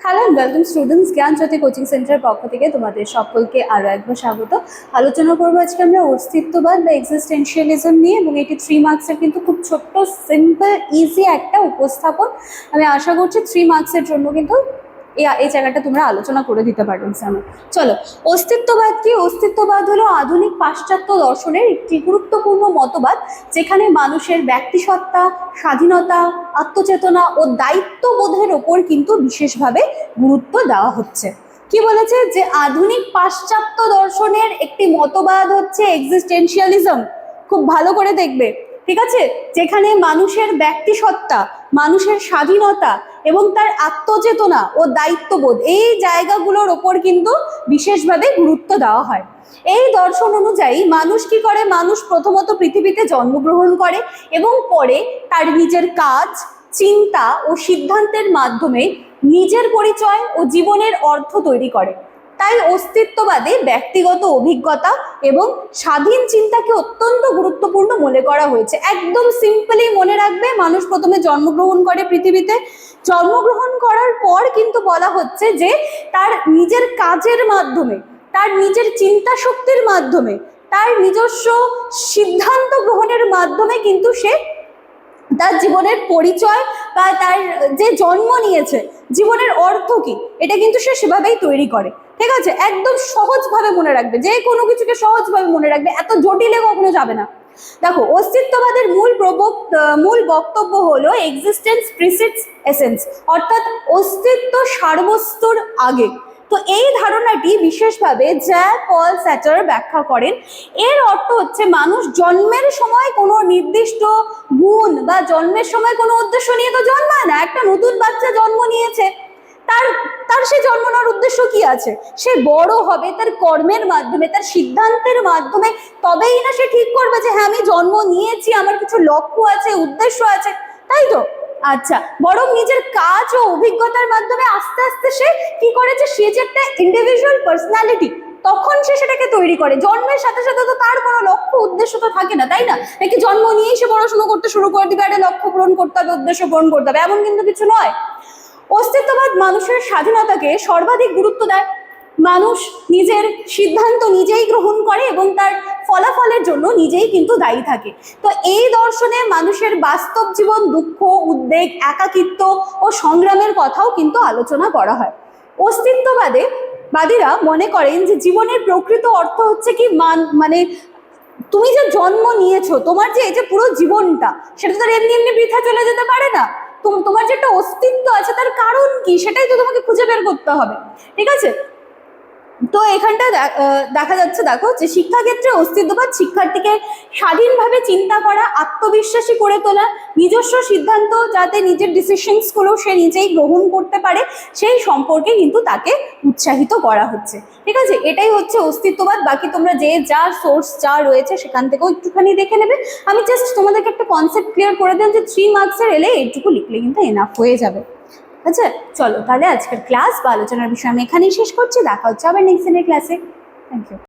Hello and welcome students, Gyanjyoti coaching সেন্টারের পক্ষ থেকে তোমাদের সকলকে আরও একবার স্বাগত। আলোচনা করবো আজকে আমরা অস্তিত্ববাদ বা এক্সিস্টেন্সিয়ালিজম নিয়ে, এবং এটি 3 মার্কসের কিন্তু খুব ছোট্ট সিম্পল ইজি একটা উপস্থাপন। আমি আশা করছি 3 মার্কসের জন্য কিন্তু এই জায়গাটা তোমরা আলোচনা করে দিতে পারো এক্সামে। চলো, অস্তিত্ববাদ কি? অস্তিত্ববাদ হলো আধুনিক পাশ্চাত্য দর্শনের একটি গুরুত্বপূর্ণ মতবাদ, যেখানে মানুষের ব্যক্তিসত্তা, স্বাধীনতা, আত্মচেতনা ও দায়িত্ববোধের ওপর কিন্তু বিশেষভাবে গুরুত্ব দেওয়া হচ্ছে। কি বলেছে? যে আধুনিক পাশ্চাত্য দর্শনের একটি মতবাদ হচ্ছে এক্সিস্টেন্সিয়ালিজম। খুব ভালো করে দেখবে, ঠিক আছে? যেখানে মানুষের ব্যক্তিসত্তা, মানুষের স্বাধীনতা এবং তার আত্মচেতনা ও দায়িত্ববোধ, এই জায়গাগুলোর ওপর কিন্তু বিশেষভাবে গুরুত্ব দেওয়া হয়। এই দর্শন অনুযায়ী মানুষ কি করে? মানুষ প্রথমত পৃথিবীতে জন্মগ্রহণ করে এবং পরে তার নিজের কাজ, চিন্তা ও সিদ্ধান্তের মাধ্যমে নিজের পরিচয় ও জীবনের অর্থ তৈরি করে। তাই অস্তিত্ববাদে ব্যক্তিগত অভিজ্ঞতা এবং স্বাধীন চিন্তাকে অত্যন্ত গুরুত্বপূর্ণ মনে করা হয়েছে। একদম সিম্পলি মনে রাখবে, মানুষ প্রথমে জন্মগ্রহণ করে পৃথিবীতে। জন্মগ্রহণ করার পর কিন্তু বলা হচ্ছে যে তার নিজের কাজের মাধ্যমে, তার নিজের চিন্তা শক্তির মাধ্যমে, তার নিজস্ব সিদ্ধান্ত গ্রহণের মাধ্যমে কিন্তু সে তার জীবনের পরিচয় বা তার যে জন্ম নিয়েছে, জীবনের অর্থ কি, এটা কিন্তু সে সেভাবেই তৈরি করে। ঠিক আছে? একদম সহজভাবে মনে রাখবে, যে কোনো কিছুকে সহজভাবে মনে রাখবে, এত জটিলে কখনো যাবে না। দেখো, অস্তিত্ববাদের মূল বক্তব্য হলো এক্সিস্টেন্স প্রিসিডস এসেন্স, অর্থাৎ অস্তিত্ব সারবস্তুর আগে। তো এই ধারণাটি বিশেষভাবে জ্যাক পল স্যাটার ব্যাখ্যা করেন। এর অর্থ হচ্ছে মানুষ জন্মের সময় কোনো নির্দিষ্ট গুণ বা জন্মের সময় কোনো উদ্দেশ্য নিয়ে তো জন্মায় না। একটা নতুন বাচ্চা জন্ম নিয়েছে, তার সে জন্ম নেওয়ার উদ্দেশ্য কি আছে? সে বড় হবে, তার কর্মের মাধ্যমে, তার সিদ্ধান্তের মাধ্যমে তবেই না সে ঠিক করবে যে হ্যাঁ আমি জন্ম নিয়েছি, আমার কিছু লক্ষ্য আছে, উদ্দেশ্য আছে, তাই তো? আচ্ছা, বরং নিজের কাজ ও অভিজ্ঞতার মাধ্যমে আস্তে আস্তে সে কি করেছে? সে যে একটা ইন্ডিভিজুয়াল পার্সোনালিটি, তখন সে সেটাকে তৈরি করে। জন্মের সাথে সাথে তো তার কোনো লক্ষ্য উদ্দেশ্য তো থাকে না, তাই না? নাকি জন্ম নিয়েই সে পড়াশোনা করতে শুরু করে দিবে, একটা লক্ষ্য পূরণ করতে হবে, উদ্দেশ্য পূরণ করতে হবে, এমন কিন্তু কিছু নয়। অস্তিত্ববাদ মানুষের স্বাধীনতাকে সর্বাধিক গুরুত্ব দেয়। মানুষ নিজের সিদ্ধান্ত নিজেই গ্রহণ করে এবং তার ফলাফলের জন্য নিজেই কিন্তু দায়ী থাকে। তো এই দর্শনে মানুষের বাস্তব জীবন, দুঃখ, উদ্বেগ, একাকিত্ব ও সংগ্রামের কথাও কিন্তু আলোচনা করা হয়। বাদীরা মনে করেন যে জীবনের প্রকৃত অর্থ হচ্ছে কি, মানে তুমি যে জন্ম নিয়েছো, তোমার যে এই যে পুরো জীবনটা, সেটা তো এমনি এমনি বৃথা চলে যেতে পারে না। তোমার যে একটা অস্তিত্ব আছে, তার কারণ কি, সেটাই তো তোমাকে খুঁজে বের করতে হবে। ঠিক আছে? তো এখানটা দেখা যাচ্ছে, দেখো, যে শিক্ষাক্ষেত্রে অস্তিত্ববাদ শিক্ষার্থীকে স্বাধীনভাবে চিন্তা করা, আত্মবিশ্বাসী করে তোলা, নিজস্ব সিদ্ধান্ত যাতে নিজের ডিসিশনসগুলো সে নিজেই গ্রহণ করতে পারে, সেই সম্পর্কে কিন্তু তাকে উৎসাহিত করা হচ্ছে। ঠিক আছে? এটাই হচ্ছে অস্তিত্ববাদ। বাকি তোমরা যে যা সোর্স যা রয়েছে সেখান থেকেও একটুখানি দেখে নেবে। আমি জাস্ট তোমাদেরকে একটা কনসেপ্ট ক্লিয়ার করে দিলাম যে 3 মার্কসের এলে এইটুকু লিখলে কিন্তু এনাফ হয়ে যাবে। আচ্ছা, চলো তাহলে আজকের ক্লাস বা আলোচনার বিষয় আমি এখানেই শেষ করছি। দেখা হচ্ছে আবার নেক্সট দিনের ক্লাসে। Thank you.